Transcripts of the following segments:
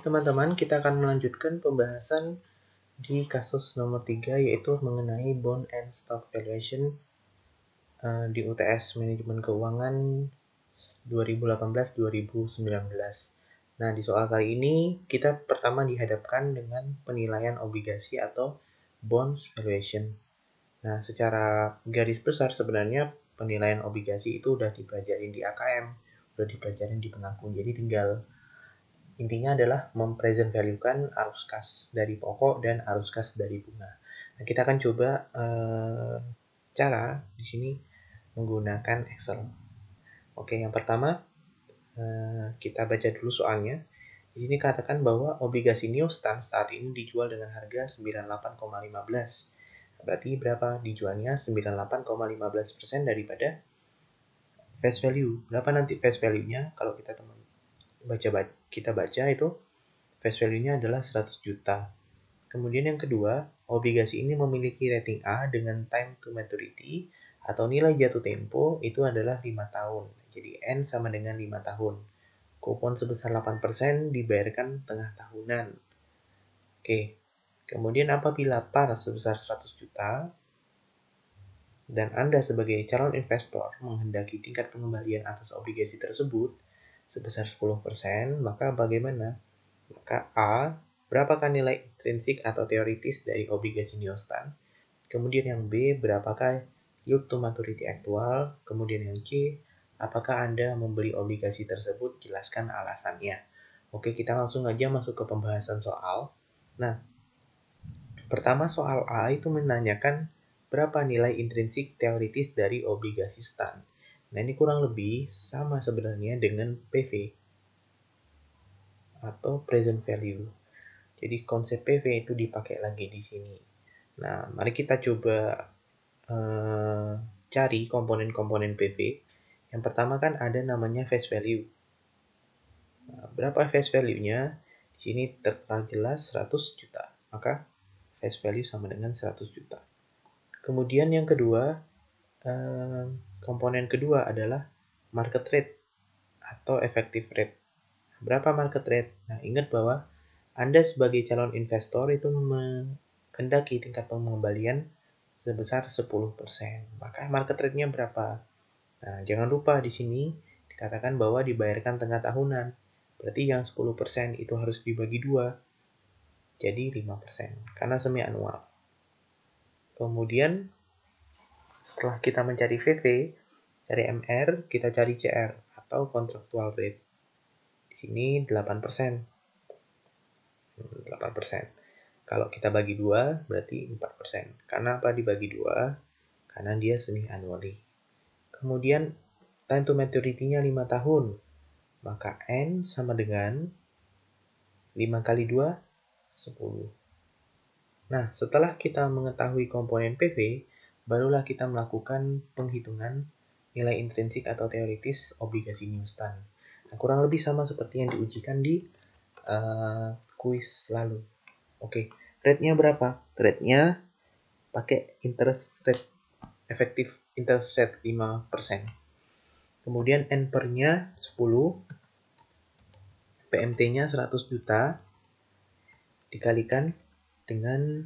Teman-teman, kita akan melanjutkan pembahasan di kasus nomor 3, yaitu mengenai Bond and Stock Valuation di UTS Manajemen Keuangan 2018-2019. Nah, di soal kali ini kita pertama dihadapkan dengan penilaian obligasi atau bonds valuation. Nah, secara garis besar sebenarnya penilaian obligasi itu udah dipelajarin di AKM, udah dipelajarin di pengakuan. Jadi tinggal intinya adalah mempresent value-kan arus kas dari pokok dan arus kas dari bunga. Nah, kita akan coba cara di sini menggunakan Excel. Oke, yang pertama kita baca dulu soalnya. Di sini katakan bahwa obligasi New Stan saat ini dijual dengan harga 98,15. Berarti berapa dijualnya? 98,15% daripada face value. Berapa nanti face value-nya? Kalau kita baca itu face value-nya adalah 100 juta. Kemudian yang kedua, obligasi ini memiliki rating A dengan time to maturity atau nilai jatuh tempo itu adalah 5 tahun. Jadi N sama dengan 5 tahun. Kupon sebesar 8% dibayarkan tengah tahunan. Oke. Kemudian apabila par sebesar 100 juta dan Anda sebagai calon investor menghendaki tingkat pengembalian atas obligasi tersebut sebesar 10%, maka bagaimana? Maka A, berapakah nilai intrinsik atau teoritis dari obligasi New Stan? Kemudian yang B, berapakah yield to maturity aktual? Kemudian yang C, apakah Anda membeli obligasi tersebut? Jelaskan alasannya. Oke, kita langsung aja masuk ke pembahasan soal. Nah, pertama soal A itu menanyakan berapa nilai intrinsik teoritis dari obligasi Stan. Nah, ini kurang lebih sama sebenarnya dengan PV atau present value. Jadi konsep PV itu dipakai lagi di sini. Nah, mari kita coba cari komponen-komponen PV. Yang pertama kan ada namanya face value. Nah, berapa face value-nya? Di sini tertera jelas 100 juta. Maka face value sama dengan 100 juta. Kemudian yang kedua, komponen kedua adalah market rate atau effective rate. Berapa market rate? Nah, ingat bahwa Anda sebagai calon investor itu menghendaki tingkat pengembalian sebesar 10%. Maka market rate-nya berapa? Nah, jangan lupa di sini dikatakan bahwa dibayarkan tengah tahunan. Berarti yang 10% itu harus dibagi 2. Jadi 5%. Karena semi anual. Kemudian setelah kita mencari VV, cari MR, kita cari CR atau contractual rate. Di sini 8%. 8%. Kalau kita bagi 2 berarti 4%. Karena apa dibagi 2? Karena dia semi annually. Kemudian time to maturity-nya 5 tahun. Maka N sama dengan 5 kali 2, 10. Nah, setelah kita mengetahui komponen PV, barulah kita melakukan penghitungan nilai intrinsik atau teoritis obligasi New Stan. Nah, kurang lebih sama seperti yang diujikan di kuis lalu. Oke, rate-nya berapa? Rate-nya pakai interest rate, efektif interest rate 5%. Kemudian N per-nya 10, PMT-nya 100 juta, dikalikan dengan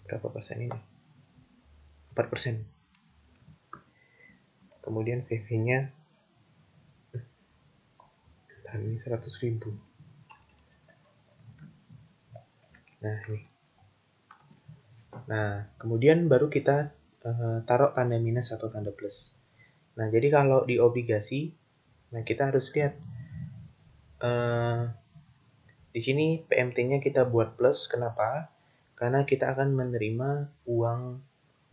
berapa persen ini? 4%. Kemudian VV-nya ini 100.000. Nah, ini. Nah, kemudian baru kita taruh tanda minus atau tanda plus. Nah, jadi kalau di obligasi, nah kita harus lihat di sini PMT-nya kita buat plus. Kenapa? Karena kita akan menerima uang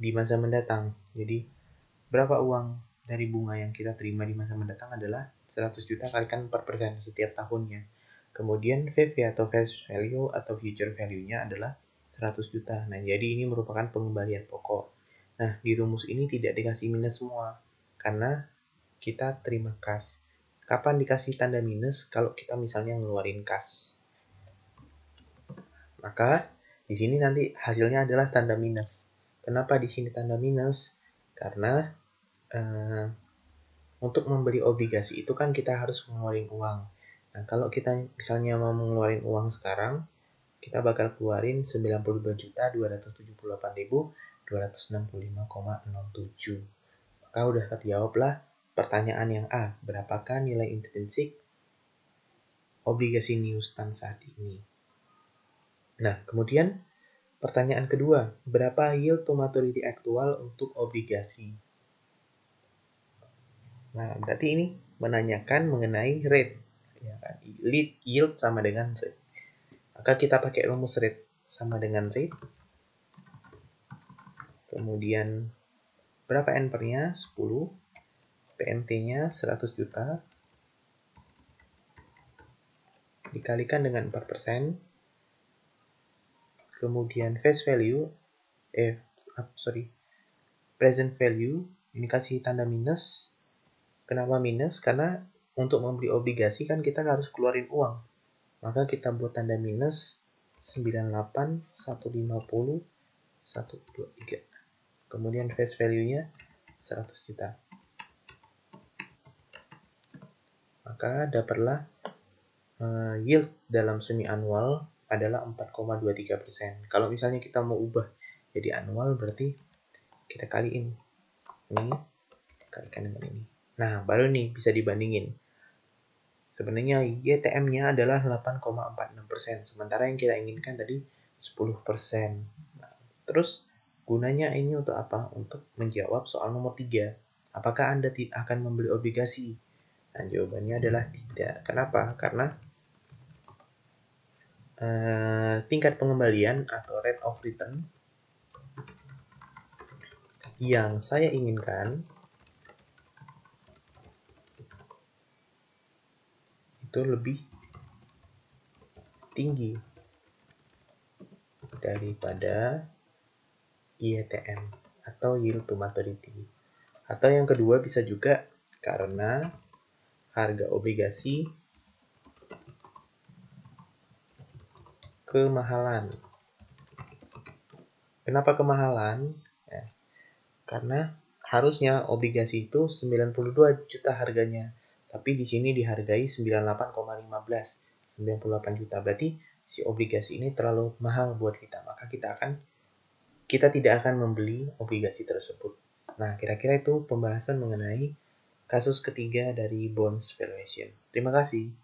di masa mendatang. Jadi, berapa uang dari bunga yang kita terima di masa mendatang adalah 100 juta kalikan 4% setiap tahunnya. Kemudian VV atau face value atau future value-nya adalah 100 juta. Nah, jadi ini merupakan pengembalian pokok. Nah, di rumus ini tidak dikasih minus semua. Karena kita terima kas. Kapan dikasih tanda minus? Kalau kita misalnya ngeluarin kas. Maka di sini nanti hasilnya adalah tanda minus. Kenapa di sini tanda minus? Karena untuk membeli obligasi itu kan kita harus ngeluarin uang. Nah, kalau kita misalnya mau mengeluarkan uang sekarang, kita bakal keluarin 92.278.265,07. Maka udah terjawablah pertanyaan yang A, berapakah nilai intrinsik obligasi New Stan saat ini? Nah, kemudian pertanyaan kedua, berapa yield to maturity aktual untuk obligasi? Nah, berarti ini menanyakan mengenai rate. Ya kan? Yield sama dengan rate. Maka kita pakai rumus rate sama dengan rate. Kemudian berapa NPR-nya? 10. PMT-nya 100 juta. Dikalikan dengan 4%. Kemudian present value. Ini kasih tanda minus. Kenapa minus? Karena untuk membeli obligasi kan kita harus keluarin uang. Maka kita buat tanda minus 98, 150, 123. Kemudian face value-nya 100 juta. Maka dapatlah yield dalam semi annual adalah 4,23%. Kalau misalnya kita mau ubah jadi annual, berarti kita kaliin ini, kalikan dengan ini. Nah, baru nih bisa dibandingin. Sebenarnya YTM-nya adalah 8,46%, sementara yang kita inginkan tadi 10%. Nah, terus gunanya ini untuk apa? Untuk menjawab soal nomor 3. Apakah Anda akan membeli obligasi? Nah, jawabannya adalah tidak. Kenapa? Karena tingkat pengembalian atau rate of return yang saya inginkan itu lebih tinggi daripada YTM atau yield to maturity. Atau yang kedua bisa juga karena harga obligasi kemahalan. Kenapa kemahalan? Ya, karena harusnya obligasi itu 92 juta harganya, tapi di sini dihargai 98,15, 98 juta. Berarti si obligasi ini terlalu mahal buat kita, maka kita tidak akan membeli obligasi tersebut. Nah, kira-kira itu pembahasan mengenai kasus ketiga dari bonds valuation. Terima kasih.